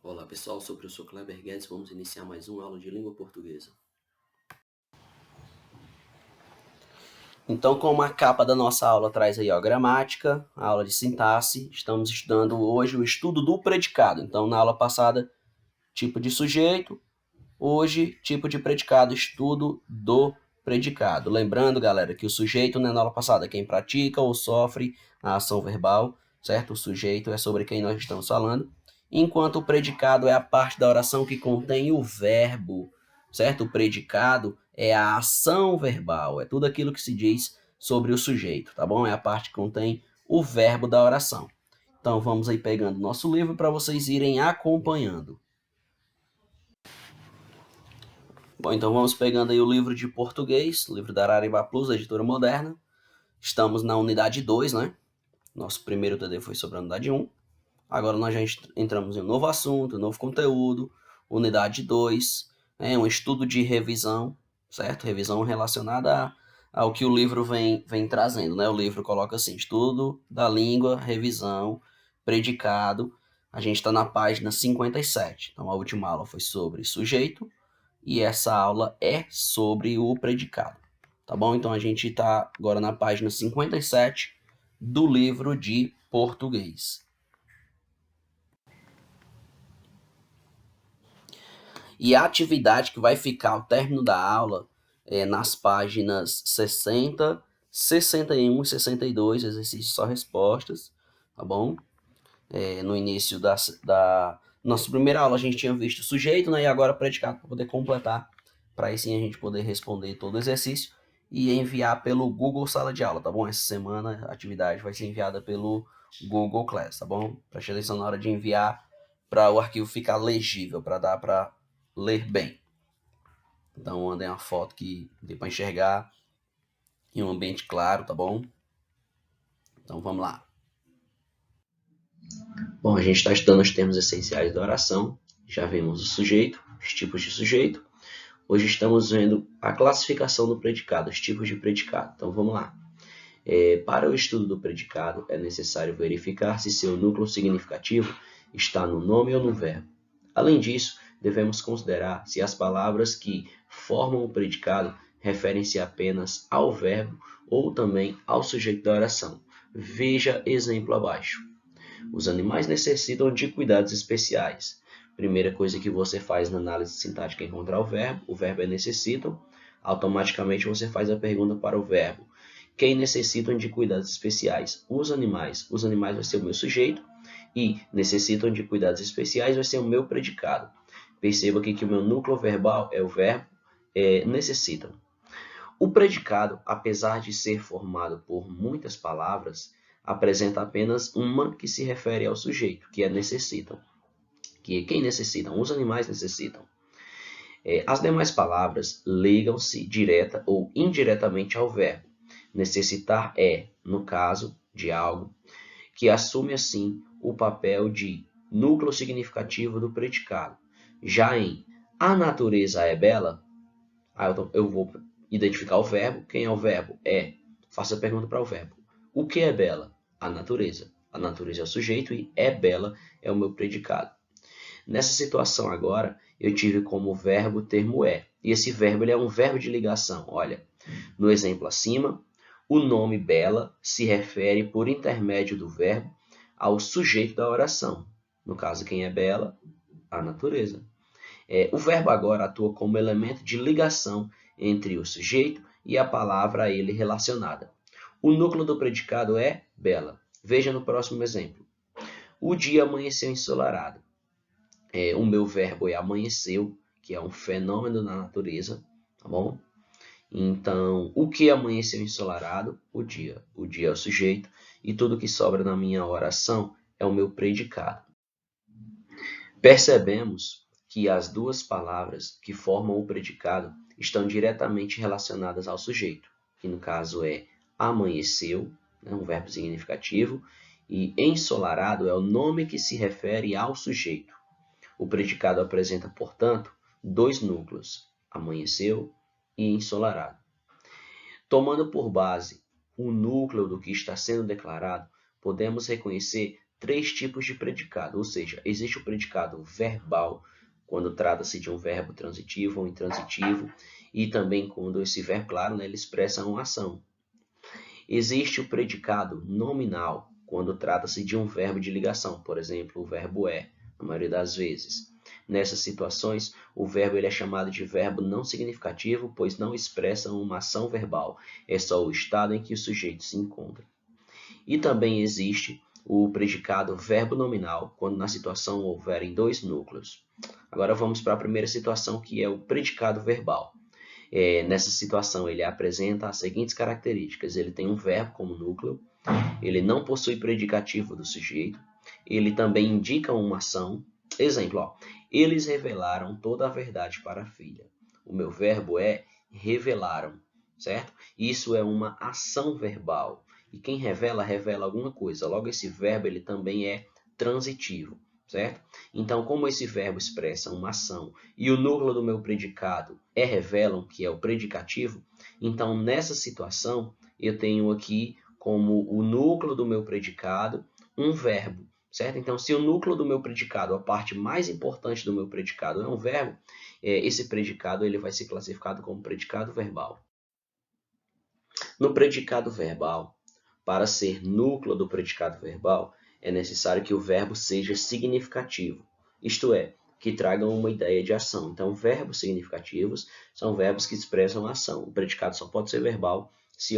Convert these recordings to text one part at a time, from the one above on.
Olá pessoal, sou o professor Kleber Guedes, vamos iniciar mais uma aula de língua portuguesa. Então, como a capa da nossa aula traz aí, gramática, a aula de sintaxe, estamos estudando hoje o estudo do predicado. Então, na aula passada, tipo de sujeito, hoje, tipo de predicado, estudo do predicado. Lembrando, galera, que o sujeito, né, na aula passada, quem pratica ou sofre a ação verbal, certo? O sujeito é sobre quem nós estamos falando, enquanto o predicado é a parte da oração que contém o verbo, certo? O predicado é a ação verbal, é tudo aquilo que se diz sobre o sujeito, tá bom? É a parte que contém o verbo da oração. Então, vamos aí pegando nosso livro para vocês irem acompanhando. Bom, então vamos pegando aí o livro de português, o livro da Araribá Plus, da editora Moderna. Estamos na unidade 2, né? Nosso primeiro TD foi sobre a unidade 1. Agora nós já entramos em um novo assunto, um novo conteúdo, unidade 2, né? Um estudo de revisão, certo? Revisão relacionada ao que o livro vem trazendo, né? O livro coloca assim, estudo da língua, revisão, predicado. A gente está na página 57. Então a última aula foi sobre sujeito, e essa aula é sobre o predicado, tá bom? Então a gente está agora na página 57 do livro de português. E a atividade que vai ficar ao término da aula é nas páginas 60, 61 e 62, exercícios só respostas, tá bom? No início da nossa primeira aula a gente tinha visto o sujeito, né? E agora predicado para poder completar, para aí sim a gente poder responder todo o exercício e enviar pelo Google Sala de Aula, tá bom? Essa semana a atividade vai ser enviada pelo Google Class, tá bom? Preste atenção na hora de enviar para o arquivo ficar legível, para dar para ler bem. Então mandem uma foto que dê para enxergar em um ambiente claro, tá bom? Então vamos lá. Bom, a gente está estudando os termos essenciais da oração. Já vimos o sujeito, os tipos de sujeito. Hoje estamos vendo a classificação do predicado, os tipos de predicado. Então vamos lá. Para o estudo do predicado, é necessário verificar se seu núcleo significativo está no nome ou no verbo. Além disso, devemos considerar se as palavras que formam o predicado referem-se apenas ao verbo ou também ao sujeito da oração. Veja exemplo abaixo. Os animais necessitam de cuidados especiais. Primeira coisa que você faz na análise sintática é encontrar o verbo é necessitam. Automaticamente você faz a pergunta para o verbo. Quem necessitam de cuidados especiais? Os animais. Os animais vai ser o meu sujeito e necessitam de cuidados especiais vai ser o meu predicado. Perceba aqui que o meu núcleo verbal é o verbo necessitam. O predicado, apesar de ser formado por muitas palavras, apresenta apenas uma que se refere ao sujeito, que é necessitam. Que quem necessitam? Os animais necessitam. As demais palavras ligam-se direta ou indiretamente ao verbo. Necessitar é, no caso de algo, que assume assim o papel de núcleo significativo do predicado. Já em a natureza é bela, eu vou identificar o verbo. Quem é o verbo? Faça a pergunta para o verbo. O que é bela? A natureza. A natureza é o sujeito e é bela é o meu predicado. Nessa situação agora, eu tive como verbo o termo é. E esse verbo ele é um verbo de ligação. Olha, no exemplo acima, o nome bela se refere por intermédio do verbo ao sujeito da oração. No caso, quem é bela? A natureza. O verbo agora atua como elemento de ligação entre o sujeito e a palavra a ele relacionada. O núcleo do predicado é bela. Veja no próximo exemplo. O dia amanheceu ensolarado. O meu verbo é amanheceu, que é um fenômeno na natureza, tá bom? Então, o que amanheceu ensolarado? O dia. O dia é o sujeito e tudo que sobra na minha oração é o meu predicado. Percebemos que as duas palavras que formam o predicado estão diretamente relacionadas ao sujeito, que no caso é amanheceu, né, um verbo significativo, e ensolarado é o nome que se refere ao sujeito. O predicado apresenta, portanto, dois núcleos, amanheceu e ensolarado. Tomando por base o núcleo do que está sendo declarado, podemos reconhecer três tipos de predicado, ou seja, existe o predicado verbal, quando trata-se de um verbo transitivo ou intransitivo, e também quando esse verbo, claro, né, ele expressa uma ação. Existe o predicado nominal, quando trata-se de um verbo de ligação, por exemplo, o verbo é, na maioria das vezes. Nessas situações, o verbo ele é chamado de verbo não significativo, pois não expressa uma ação verbal, é só o estado em que o sujeito se encontra. E também existe o predicado verbo nominal, quando na situação houverem dois núcleos. Agora vamos para a primeira situação, que é o predicado verbal. Nessa situação, ele apresenta as seguintes características. Ele tem um verbo como núcleo, ele não possui predicativo do sujeito, ele também indica uma ação. Exemplo, ó, eles revelaram toda a verdade para a filha. O meu verbo é revelaram, certo? Isso é uma ação verbal. E quem revela, revela alguma coisa. Logo, esse verbo ele também é transitivo, certo? Então, como esse verbo expressa uma ação e o núcleo do meu predicado é revelam, que é o predicativo, então nessa situação eu tenho aqui como o núcleo do meu predicado um verbo, certo? Então, se o núcleo do meu predicado, a parte mais importante do meu predicado é um verbo, esse predicado ele vai ser classificado como predicado verbal. No predicado verbal, para ser núcleo do predicado verbal, é necessário que o verbo seja significativo, isto é, que tragam uma ideia de ação. Então, verbos significativos são verbos que expressam ação. O predicado só pode ser verbal se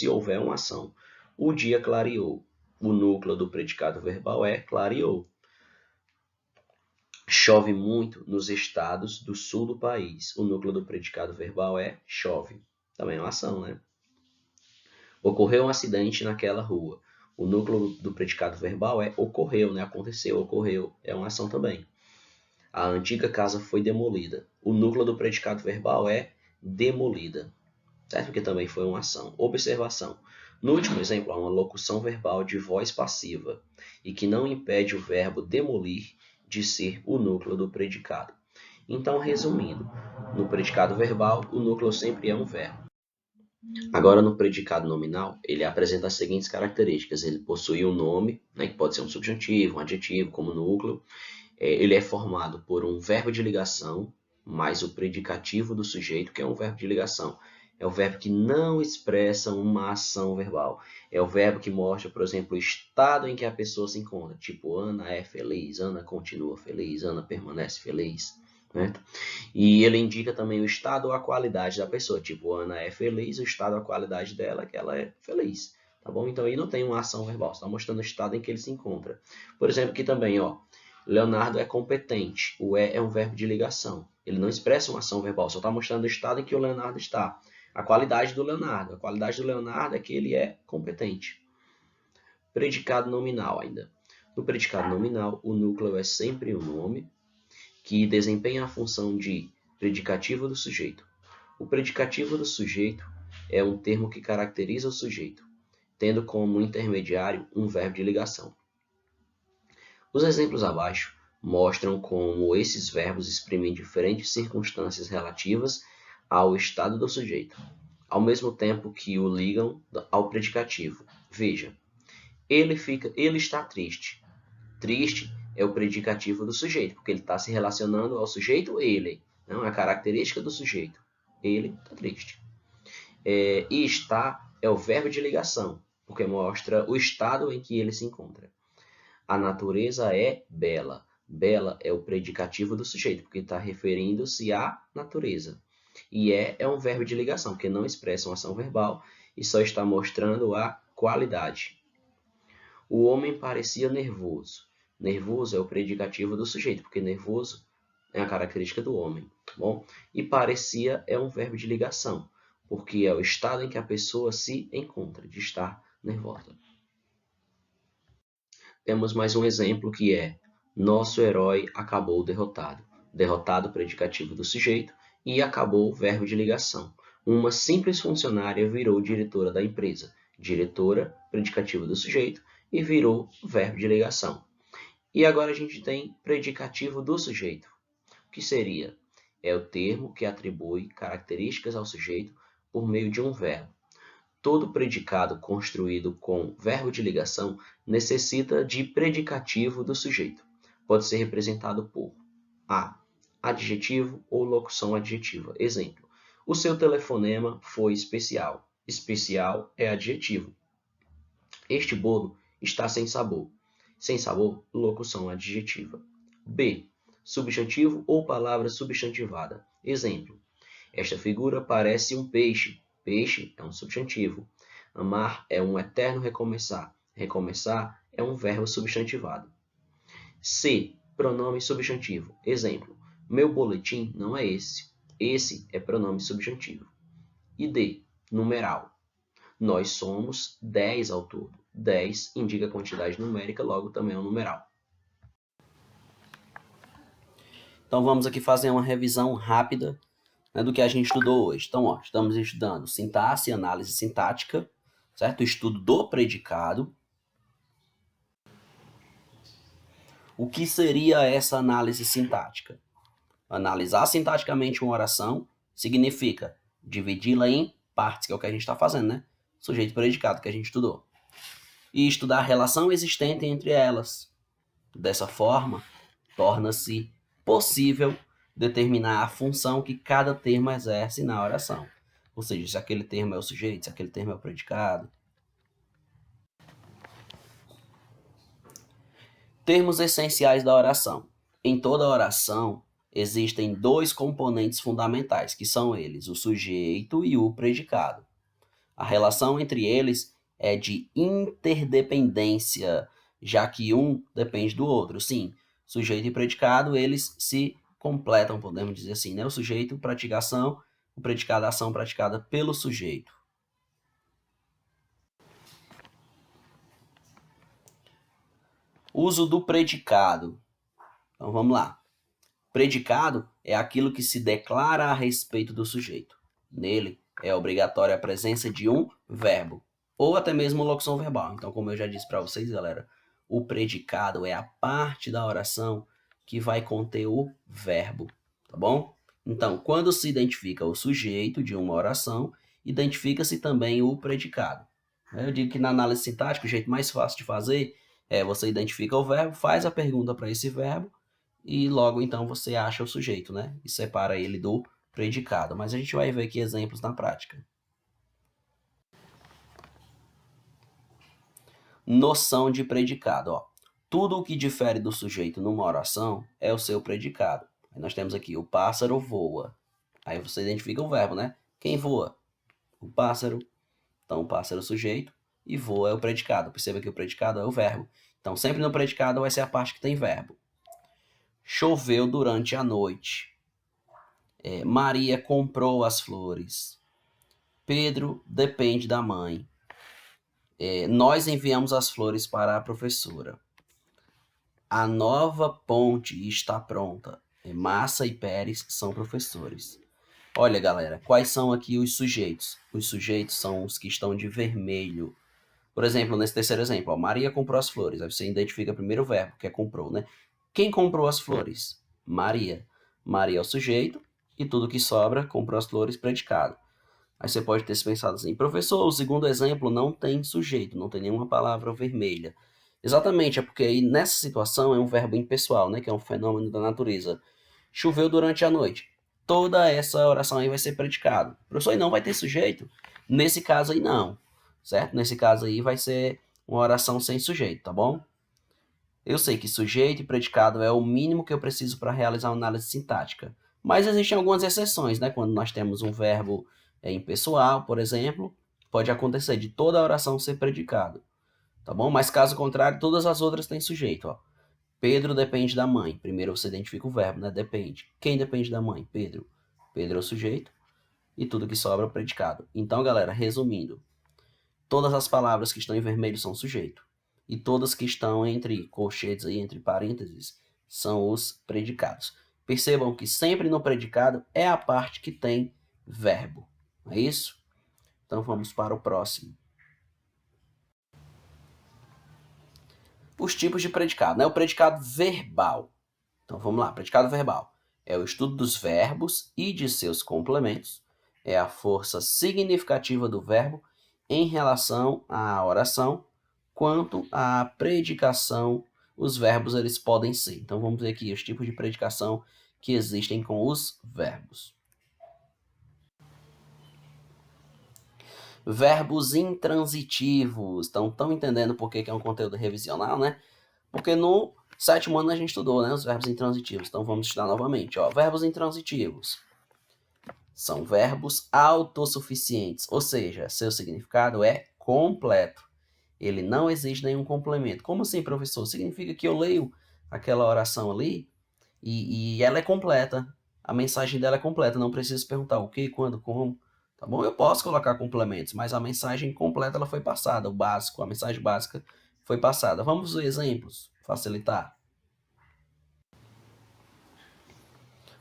houver uma ação. O dia clareou. O núcleo do predicado verbal é clareou. Chove muito nos estados do sul do país. O núcleo do predicado verbal é chove. Também é uma ação, né? Ocorreu um acidente naquela rua. O núcleo do predicado verbal é ocorreu, né? Aconteceu, ocorreu. É uma ação também. A antiga casa foi demolida. O núcleo do predicado verbal é demolida, certo? Porque também foi uma ação. Observação. No último exemplo, há uma locução verbal de voz passiva e que não impede o verbo demolir de ser o núcleo do predicado. Então, resumindo, no predicado verbal, o núcleo sempre é um verbo. Agora, no predicado nominal, ele apresenta as seguintes características. Ele possui um nome, né, que pode ser um subjuntivo, um adjetivo, como núcleo. Ele é formado por um verbo de ligação, mais o predicativo do sujeito, que é um verbo de ligação. É o verbo que não expressa uma ação verbal. É o verbo que mostra, por exemplo, o estado em que a pessoa se encontra. Tipo, Ana é feliz, Ana continua feliz, Ana permanece feliz. Né? E ele indica também o estado ou a qualidade da pessoa. Tipo, Ana é feliz, o estado ou a qualidade dela é que ela é feliz. Tá bom? Então, aí não tem uma ação verbal. Está mostrando o estado em que ele se encontra. Por exemplo, aqui também, ó. Leonardo é competente. O é um verbo de ligação. Ele não expressa uma ação verbal, só está mostrando o estado em que o Leonardo está. A qualidade do Leonardo. A qualidade do Leonardo é que ele é competente. Predicado nominal ainda. No predicado nominal, o núcleo é sempre um nome que desempenha a função de predicativo do sujeito. O predicativo do sujeito é um termo que caracteriza o sujeito, tendo como intermediário um verbo de ligação. Os exemplos abaixo mostram como esses verbos exprimem diferentes circunstâncias relativas ao estado do sujeito, ao mesmo tempo que o ligam ao predicativo. Veja, ele está triste. Triste é o predicativo do sujeito, porque ele está se relacionando ao sujeito ele, não é a característica do sujeito. Ele está triste. E está é o verbo de ligação, porque mostra o estado em que ele se encontra. A natureza é bela. Bela é o predicativo do sujeito, porque está referindo-se à natureza. E é um verbo de ligação, porque não expressa uma ação verbal e só está mostrando a qualidade. O homem parecia nervoso. Nervoso é o predicativo do sujeito, porque nervoso é a característica do homem. Tá bom? E parecia é um verbo de ligação, porque é o estado em que a pessoa se encontra, de estar nervosa. Temos mais um exemplo que é: nosso herói acabou derrotado. Derrotado, predicativo do sujeito, e acabou, verbo de ligação. Uma simples funcionária virou diretora da empresa. Diretora, predicativo do sujeito, e virou verbo de ligação. E agora a gente tem predicativo do sujeito. O que seria? É o termo que atribui características ao sujeito por meio de um verbo. todo predicado construído com verbo de ligação necessita de predicativo do sujeito. Pode ser representado por A, adjetivo ou locução adjetiva. Exemplo: o seu telefonema foi especial. Especial é adjetivo. Este bolo está sem sabor. Sem sabor, locução adjetiva. B, substantivo ou palavra substantivada. Exemplo: esta figura parece um peixe. Peixe é um substantivo. Amar é um eterno recomeçar. Recomeçar é um verbo substantivado. C, pronome substantivo. Exemplo: meu boletim não é esse. Esse é pronome substantivo. E D, numeral. Nós somos 10 ao todo. 10 indica a quantidade numérica, logo também é um numeral. Então vamos aqui fazer uma revisão rápida, né, do que a gente estudou hoje. Então, estamos estudando sintaxe e análise sintática, certo? O estudo do predicado. O que seria essa análise sintática? Analisar sintaticamente uma oração significa dividi-la em partes, que é o que a gente está fazendo, né? Sujeito e predicado, que a gente estudou. E estudar a relação existente entre elas. Dessa forma, torna-se possível determinar a função que cada termo exerce na oração. Ou seja, se aquele termo é o sujeito, se aquele termo é o predicado. Termos essenciais da oração. Em toda oração, existem dois componentes fundamentais, que são eles, o sujeito e o predicado. A relação entre eles é de interdependência, já que um depende do outro. Sim, sujeito e predicado, eles se completam, podemos dizer assim, né? O sujeito pratica a ação, o predicado a ação praticada pelo sujeito. Uso do predicado. Então vamos lá. Predicado é aquilo que se declara a respeito do sujeito. Nele é obrigatória a presença de um verbo, ou até mesmo locução verbal. Então, como eu já disse para vocês, galera, o predicado é a parte da oração que vai conter o verbo, tá bom? Então, quando se identifica o sujeito de uma oração, identifica-se também o predicado. Eu digo que na análise sintática, o jeito mais fácil de fazer é você identifica o verbo, faz a pergunta para esse verbo, e logo então você acha o sujeito, né? E separa ele do predicado. Mas a gente vai ver aqui exemplos na prática. Noção de predicado, ó. Tudo o que difere do sujeito numa oração é o seu predicado. Aí nós temos aqui, o pássaro voa. Aí você identifica o verbo, né? Quem voa? O pássaro. Então, o pássaro é o sujeito e voa é o predicado. Perceba que o predicado é o verbo. Então, sempre no predicado vai ser a parte que tem verbo. Choveu durante a noite. Maria comprou as flores. Pedro depende da mãe. Nós enviamos as flores para a professora. A nova ponte está pronta. Massa e Pérez são professores. Olha, galera, quais são aqui os sujeitos? Os sujeitos são os que estão de vermelho. Por exemplo, nesse terceiro exemplo, ó, Maria comprou as flores. Aí você identifica primeiro o verbo, que é comprou, né? Quem comprou as flores? Maria. Maria é o sujeito e tudo que sobra, comprou as flores, predicado. Aí você pode ter pensado assim, professor, o segundo exemplo não tem sujeito, não tem nenhuma palavra vermelha. Exatamente, é porque aí nessa situação é um verbo impessoal, né? Que é um fenômeno da natureza. Choveu durante a noite. Toda essa oração aí vai ser predicado. Professor, e não vai ter sujeito? Nesse caso aí não, certo? Nesse caso aí vai ser uma oração sem sujeito, tá bom? Eu sei que sujeito e predicado é o mínimo que eu preciso para realizar uma análise sintática. Mas existem algumas exceções, né? Quando nós temos um verbo impessoal, por exemplo, pode acontecer de toda a oração ser predicado, tá bom? Mas caso contrário, todas as outras têm sujeito, ó. Pedro depende da mãe. Primeiro você identifica o verbo, né? Depende. Quem depende da mãe? Pedro. Pedro é o sujeito e tudo que sobra é o predicado. Então, galera, resumindo, todas as palavras que estão em vermelho são sujeito. E todas que estão entre colchetes, aí, entre parênteses, são os predicados. Percebam que sempre no predicado é a parte que tem verbo. É isso? Então vamos para o próximo. Os tipos de predicado, né? O predicado verbal. Então vamos lá, predicado verbal. É o estudo dos verbos e de seus complementos. É a força significativa do verbo em relação à oração quanto à predicação os verbos eles podem ser. Então vamos ver aqui os tipos de predicação que existem com os verbos. Verbos intransitivos. Estão entendendo por que é um conteúdo revisional, né? Porque no sétimo ano a gente estudou, né, os verbos intransitivos. Então vamos estudar novamente. Ó. Verbos intransitivos são verbos autossuficientes, ou seja, seu significado é completo. Ele não exige nenhum complemento. Como assim, professor? Significa que eu leio aquela oração ali e ela é completa. A mensagem dela é completa. Não preciso perguntar o que, quando, como. Tá bom? Eu posso colocar complementos, mas a mensagem completa ela foi passada. O básico, a mensagem básica foi passada. Vamos ver exemplos, facilitar.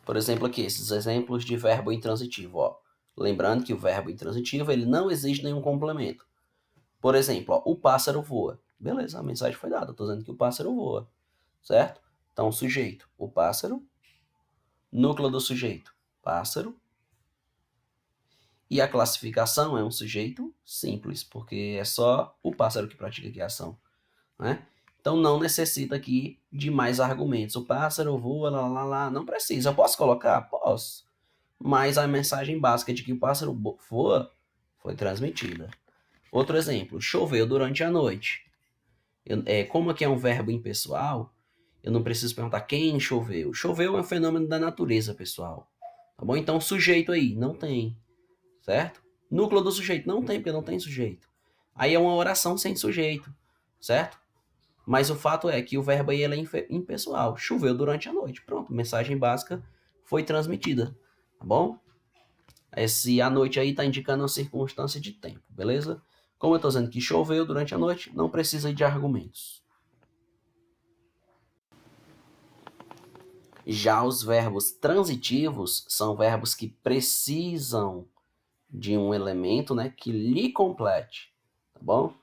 Por exemplo, aqui, esses exemplos de verbo intransitivo. Ó. Lembrando que o verbo intransitivo ele não exige nenhum complemento. Por exemplo, ó, o pássaro voa. Beleza, a mensagem foi dada. Estou dizendo que o pássaro voa, certo? Então, sujeito, o pássaro. Núcleo do sujeito, pássaro. E a classificação é um sujeito simples, porque é só o pássaro que pratica aqui a ação, né? Então, não necessita aqui de mais argumentos. O pássaro voa, lá, não precisa. Eu posso colocar? Posso. Mas a mensagem básica de que o pássaro voa foi transmitida. Outro exemplo, choveu durante a noite. Como aqui é um verbo impessoal, eu não preciso perguntar quem choveu. Choveu é um fenômeno da natureza, pessoal. Tá bom? Então, sujeito aí, não tem, certo? Núcleo do sujeito, não tem, porque não tem sujeito. Aí é uma oração sem sujeito, certo? Mas o fato é que o verbo aí ele é impessoal. Choveu durante a noite. Pronto, mensagem básica foi transmitida, tá bom? Esse a noite aí está indicando uma circunstância de tempo, beleza? Como eu estou dizendo que choveu durante a noite, não precisa de argumentos. Já os verbos transitivos são verbos que precisam de um elemento, né, que lhe complete, tá bom?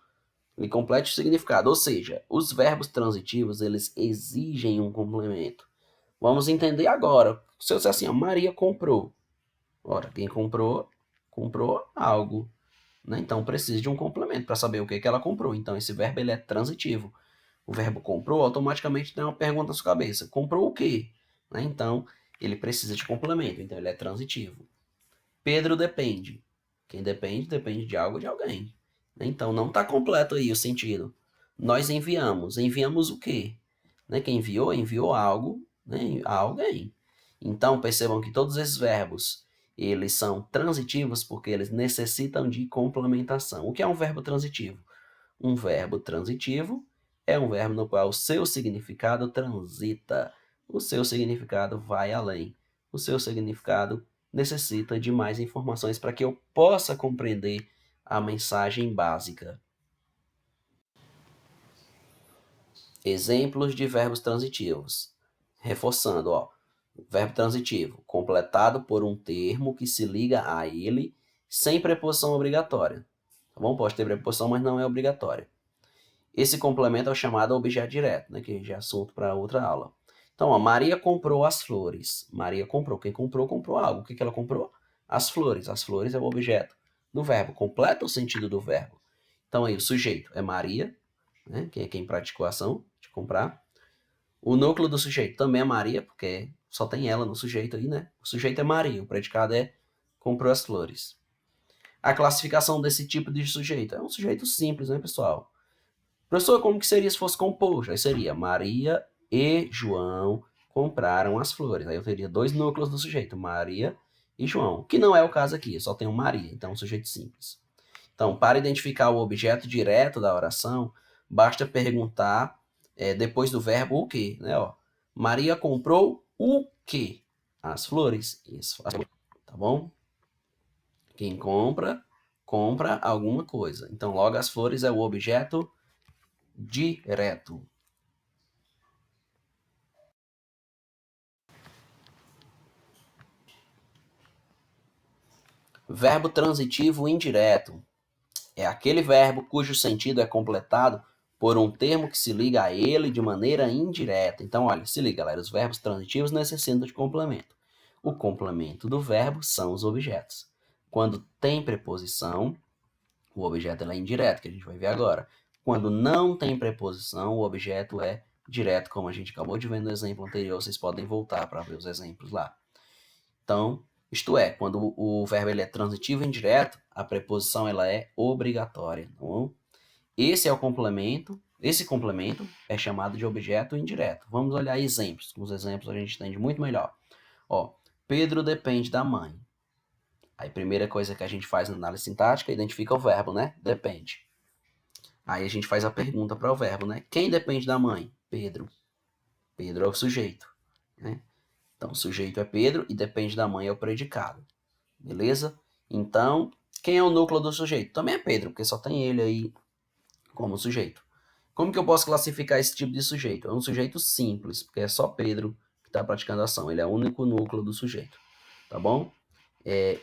Lhe complete o significado, ou seja, os verbos transitivos, eles exigem um complemento. Vamos entender agora. Se eu disser assim, ó, Maria comprou. Ora, quem comprou, comprou algo. Né? Então, precisa de um complemento para saber o que ela comprou. Então, esse verbo ele é transitivo. O verbo comprou, automaticamente tem uma pergunta na sua cabeça. Comprou o quê? Né? Então, ele precisa de complemento. Então, ele é transitivo. Pedro depende. Quem depende, depende de algo ou de alguém. Né? Então, não está completo aí o sentido. Nós enviamos. Enviamos o quê? Né? Quem enviou, enviou algo, né? A alguém. Então, percebam que todos esses verbos eles são transitivos porque eles necessitam de complementação. O que é um verbo transitivo? Um verbo transitivo é um verbo no qual o seu significado transita. O seu significado vai além. O seu significado necessita de mais informações para que eu possa compreender a mensagem básica. Exemplos de verbos transitivos. Reforçando, ó. Verbo transitivo, completado por um termo que se liga a ele sem preposição obrigatória. Tá bom? Pode ter preposição, mas não é obrigatória. Esse complemento é o chamado objeto direto, né? Que já é assunto para outra aula. Então, ó, Maria comprou as flores. Maria comprou. Quem comprou, comprou algo. O que ela comprou? As flores. As flores é o objeto do verbo. Completa o sentido do verbo. Então, aí, o sujeito é Maria, né? Que é quem praticou a ação de comprar. O núcleo do sujeito também é Maria, porque só tem ela no sujeito aí, né? O sujeito é Maria, o predicado é comprou as flores. A classificação desse tipo de sujeito é um sujeito simples, né, pessoal? Professor, como que seria se fosse composto? Aí seria Maria e João compraram as flores. Aí eu teria dois núcleos do sujeito, Maria e João, que não é o caso aqui, só tem um Maria, então é um sujeito simples. Então, para identificar o objeto direto da oração, basta perguntar depois do verbo o que, né? Ó, Maria comprou o que? As flores. Isso, tá bom? Quem compra, compra alguma coisa. Então, logo as flores é o objeto direto. Verbo transitivo indireto é aquele verbo cujo sentido é completado por um termo que se liga a ele de maneira indireta. Então, olha, se liga, galera, os verbos transitivos necessitam de complemento. O complemento do verbo são os objetos. Quando tem preposição, o objeto é indireto, que a gente vai ver agora. Quando não tem preposição, o objeto é direto, como a gente acabou de ver no exemplo anterior. Vocês podem voltar para ver os exemplos lá. Então, isto é, quando o verbo ele é transitivo e indireto, a preposição ela é obrigatória. Então, esse é o complemento. Esse complemento é chamado de objeto indireto. Vamos olhar exemplos. Com os exemplos a gente entende muito melhor. Ó, Pedro depende da mãe. Aí, primeira coisa que a gente faz na análise sintática, identifica o verbo, né? Depende. Aí a gente faz a pergunta para o verbo, né? Quem depende da mãe? Pedro. Pedro é o sujeito, né? Então, o sujeito é Pedro e depende da mãe é o predicado. Beleza? Então, quem é o núcleo do sujeito? Também é Pedro, porque só tem ele aí como sujeito. Como que eu posso classificar esse tipo de sujeito? É um sujeito simples, porque é só Pedro que está praticando a ação. Ele é o único núcleo do sujeito. Tá bom?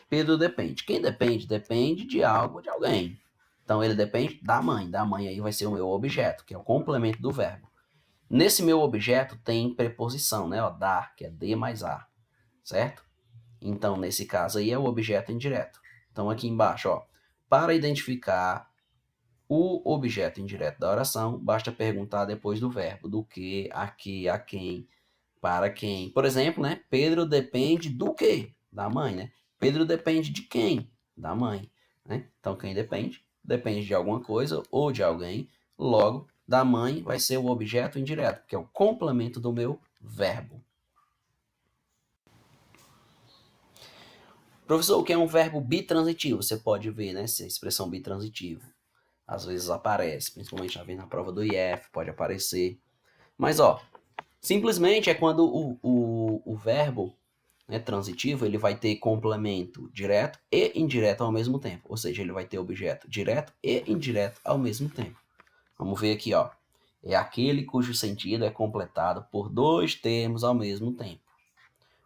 Pedro depende. Quem depende? Depende de algo, de alguém. Então, ele depende da mãe. Da mãe aí vai ser o meu objeto, que é o complemento do verbo. Nesse meu objeto tem preposição, né? Ó, dar, que é D mais A. Certo? Então, nesse caso aí é o objeto indireto. Então, aqui embaixo, ó, para identificar o objeto indireto da oração, basta perguntar depois do verbo, do que, a quem, para quem. Por exemplo, né? Pedro depende do quê? Da mãe, né? Pedro depende de quem? Da mãe, né? Então, quem depende? Depende de alguma coisa ou de alguém. Logo, da mãe vai ser o objeto indireto, que é o complemento do meu verbo. Professor, o que é um verbo bitransitivo? Você pode ver, né? Se a expressão bitransitivo às vezes aparece, principalmente na prova do IF, pode aparecer. Mas, ó, simplesmente é quando o verbo, né, transitivo, ele vai ter complemento direto e indireto ao mesmo tempo. Ou seja, ele vai ter objeto direto e indireto ao mesmo tempo. Vamos ver aqui, ó. É aquele cujo sentido é completado por dois termos ao mesmo tempo.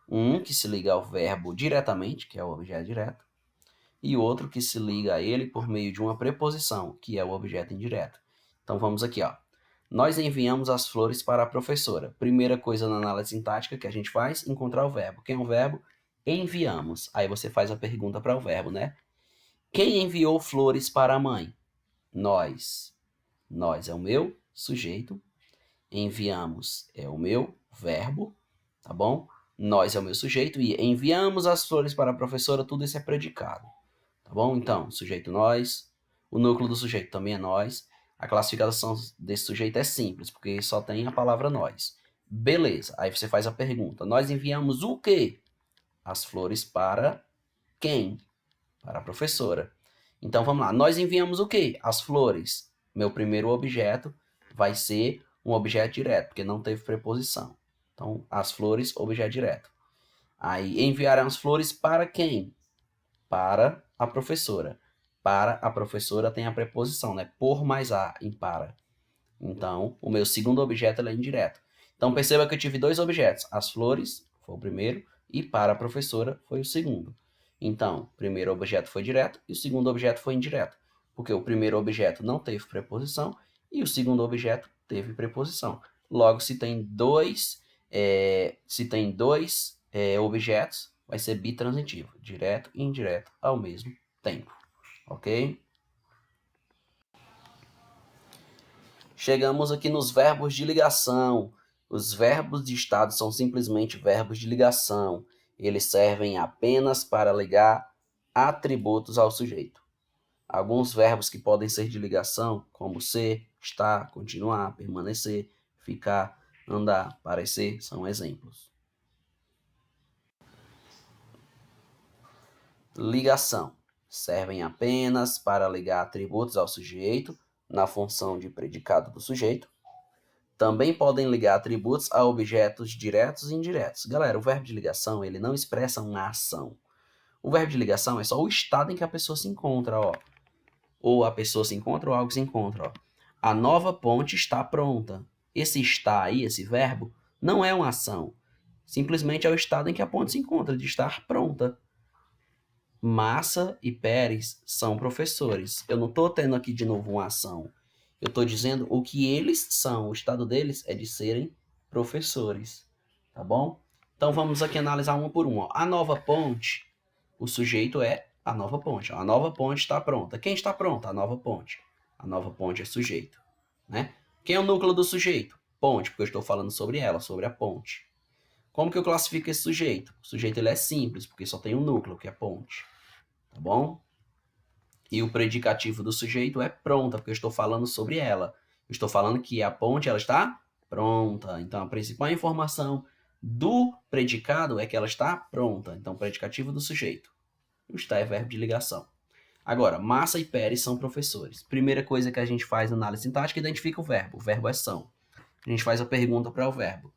Um que se liga ao verbo diretamente, que é o objeto direto, e outro que se liga a ele por meio de uma preposição, que é o objeto indireto. Então vamos aqui, ó. Nós enviamos as flores para a professora. Primeira coisa na análise sintática que a gente faz, encontrar o verbo. Quem é o verbo? Enviamos. Aí você faz a pergunta para o verbo, né? Quem enviou flores para a mãe? Nós. Nós é o meu sujeito. Enviamos é o meu verbo, tá bom? Nós é o meu sujeito e enviamos as flores para a professora, tudo isso é predicado. Tá bom? Então, sujeito nós, o núcleo do sujeito também é nós. A classificação desse sujeito é simples, porque só tem a palavra nós. Beleza, aí você faz a pergunta. Nós enviamos o quê? As flores para quem? Para a professora. Então, vamos lá. Nós enviamos o quê? As flores. Meu primeiro objeto vai ser um objeto direto, porque não teve preposição. Então, as flores, objeto direto. Aí, enviarão as flores para quem? Para a professora. Para a professora tem a preposição, né? Por mais a em para. Então, o meu segundo objeto é indireto. Então, perceba que eu tive dois objetos. As flores foi o primeiro e para a professora foi o segundo. Então, o primeiro objeto foi direto e o segundo objeto foi indireto. Porque o primeiro objeto não teve preposição e o segundo objeto teve preposição. Logo, se tem dois objetos, vai ser bitransitivo, direto e indireto ao mesmo tempo, ok? Chegamos aqui nos verbos de ligação. Os verbos de estado são simplesmente verbos de ligação. Eles servem apenas para ligar atributos ao sujeito. Alguns verbos que podem ser de ligação, como ser, estar, continuar, permanecer, ficar, andar, parecer, são exemplos. Ligação. Servem apenas para ligar atributos ao sujeito na função de predicado do sujeito. Também podem ligar atributos a objetos diretos e indiretos. Galera, o verbo de ligação ele não expressa uma ação. O verbo de ligação é só o estado em que a pessoa se encontra, ó. Ou a pessoa se encontra ou algo se encontra, ó. A nova ponte está pronta. Esse está aí, esse verbo, não é uma ação. Simplesmente é o estado em que a ponte se encontra, de estar pronta. Massa e Pérez são professores. Eu não estou tendo aqui de novo uma ação. Eu estou dizendo o que eles são. O estado deles é de serem professores. Tá bom? Então vamos aqui analisar uma por uma. A nova ponte, o sujeito é A nova ponte. A nova ponte está pronta. Quem está pronta? A nova ponte. A nova ponte é sujeito, né? Quem é o núcleo do sujeito? Ponte, porque eu estou falando sobre ela, sobre a ponte. Como que eu classifico esse sujeito? O sujeito ele é simples, porque só tem um núcleo, que é ponte. Tá bom? E o predicativo do sujeito é pronta, porque eu estou falando sobre ela. Eu estou falando que a ponte ela está pronta. Então, a principal informação do predicado é que ela está pronta. Então, predicativo do sujeito. O está é verbo de ligação. Agora, Massa e Pérez são professores. Primeira coisa que a gente faz na análise sintática, identifica o verbo. O verbo é são. A gente faz a pergunta para o verbo.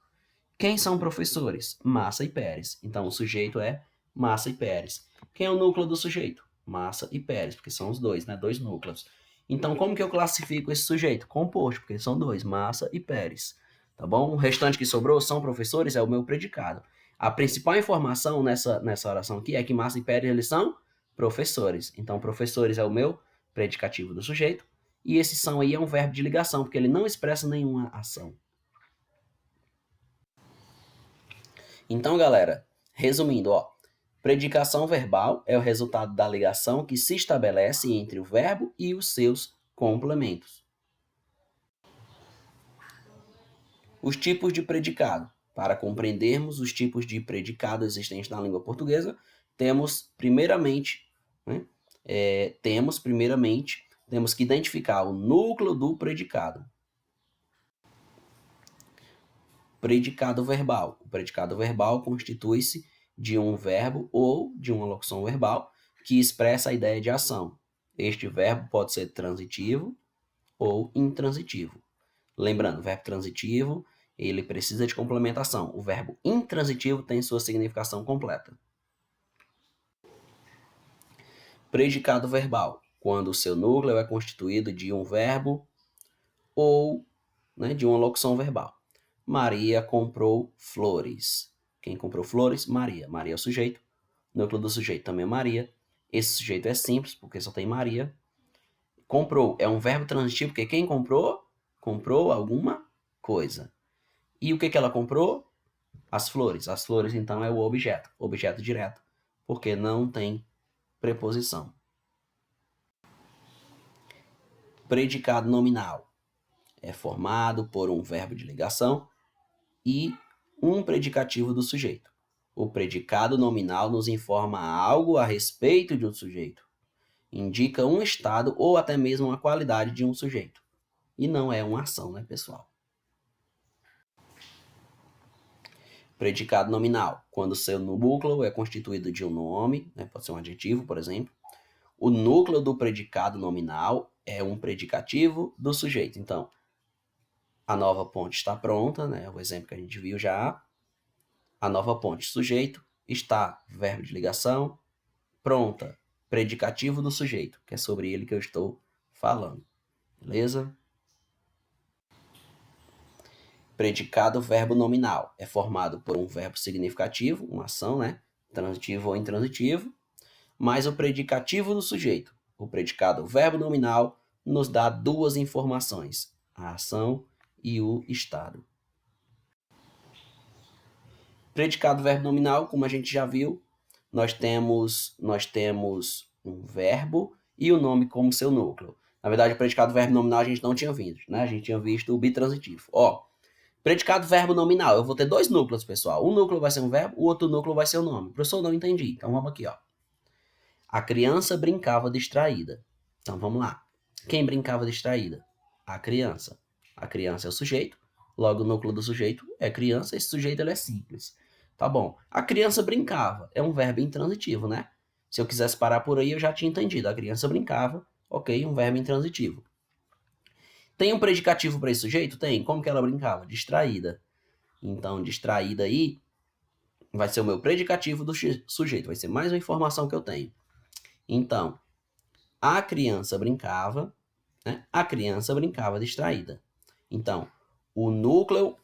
Quem são professores? Massa e Pérez. Então, o sujeito é Massa e Pérez. Quem é o núcleo do sujeito? Massa e Pérez, porque são os dois, né? Dois núcleos. Então, como que eu classifico esse sujeito? Composto, porque são dois, Massa e Pérez. Tá bom? O restante que sobrou são professores, é o meu predicado. A principal informação nessa oração aqui é que Massa e Pérez, eles são professores. Então, professores é o meu predicativo do sujeito. E esse são aí é um verbo de ligação, porque ele não expressa nenhuma ação. Então, galera, resumindo, ó, predicação verbal é o resultado da ligação que se estabelece entre o verbo e os seus complementos. Os tipos de predicado. Para compreendermos os tipos de predicado existentes na língua portuguesa, temos primeiramente que identificar o núcleo do predicado. Predicado verbal. O predicado verbal constitui-se de um verbo ou de uma locução verbal que expressa a ideia de ação. Este verbo pode ser transitivo ou intransitivo. Lembrando, o verbo transitivo, ele precisa de complementação. O verbo intransitivo tem sua significação completa. Predicado verbal, quando o seu núcleo é constituído de um verbo ou de uma locução verbal. Maria comprou flores. Quem comprou flores? Maria. Maria é o sujeito. O núcleo do sujeito também é Maria. Esse sujeito é simples, porque só tem Maria. Comprou é um verbo transitivo, porque quem comprou? Comprou alguma coisa. E o que ela comprou? As flores. As flores, então, é o objeto. Objeto direto, porque não tem preposição. Predicado nominal. É formado por um verbo de ligação e um predicativo do sujeito. O predicado nominal nos informa algo a respeito de um sujeito. Indica um estado ou até mesmo uma qualidade de um sujeito. E não é uma ação, né, pessoal? Predicado nominal. Quando seu núcleo é constituído de um nome, pode ser um adjetivo, por exemplo. O núcleo do predicado nominal é um predicativo do sujeito. Então, a nova ponte está pronta, né? O exemplo que a gente viu já. A nova ponte, sujeito, está, verbo de ligação, pronta, predicativo do sujeito, que é sobre ele que eu estou falando. Beleza? Predicado verbo nominal é formado por um verbo significativo, uma ação, né? Transitivo ou intransitivo, mais o predicativo do sujeito. O predicado verbo nominal nos dá duas informações, a ação e o estado. Predicado verbo nominal, como a gente já viu, nós temos um verbo e o nome como seu núcleo. Na verdade, o predicado verbo nominal a gente não tinha visto, né? A gente tinha visto o bitransitivo. Ó, predicado verbo nominal, eu vou ter dois núcleos, pessoal. Um núcleo vai ser um verbo, o outro núcleo vai ser o nome. Professor, não entendi. Então vamos aqui, ó. A criança brincava distraída. Então vamos lá. Quem brincava distraída? A criança. A criança é o sujeito, logo o núcleo do sujeito é criança, esse sujeito ele é simples. Tá bom. A criança brincava, é um verbo intransitivo, né? Se eu quisesse parar por aí, eu já tinha entendido. A criança brincava, ok, um verbo intransitivo. Tem um predicativo para esse sujeito? Tem. Como que ela brincava? Distraída. Então, distraída aí vai ser o meu predicativo do sujeito, vai ser mais uma informação que eu tenho. Então, a criança brincava, né? A criança brincava distraída. Então, o núcleo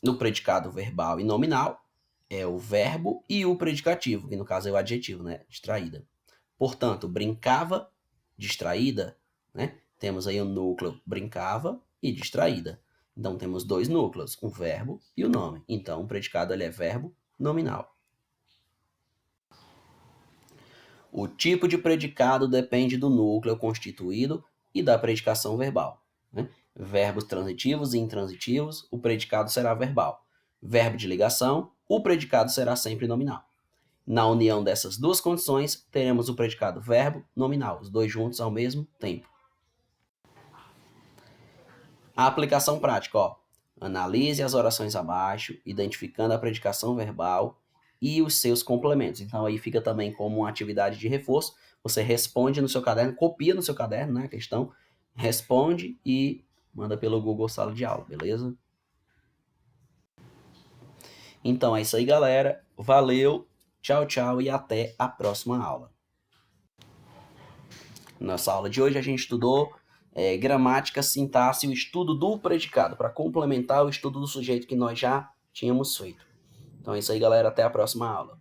no predicado verbal e nominal é o verbo e o predicativo, que no caso é o adjetivo, né? Distraída. Portanto, brincava, distraída, né? Temos aí o núcleo brincava e distraída. Então, temos dois núcleos, um verbo e o nome. Então, o predicado ele é verbo nominal. O tipo de predicado depende do núcleo constituído e da predicação verbal. Né? Verbos transitivos e intransitivos, o predicado será verbal. Verbo de ligação, o predicado será sempre nominal. Na união dessas duas condições, teremos o predicado verbo nominal, os dois juntos ao mesmo tempo. A aplicação prática, ó. Analise as orações abaixo, identificando a predicação verbal e os seus complementos. Então aí fica também como uma atividade de reforço. Você responde no seu caderno, copia no seu caderno, né, a questão, responde e manda pelo Google Sala de Aula, beleza? Então é isso aí, galera. Valeu, tchau, tchau e até a próxima aula. Nessa aula de hoje a gente estudou gramática, sintaxe e o estudo do predicado, para complementar o estudo do sujeito que nós já tínhamos feito. Então é isso aí, galera. Até a próxima aula.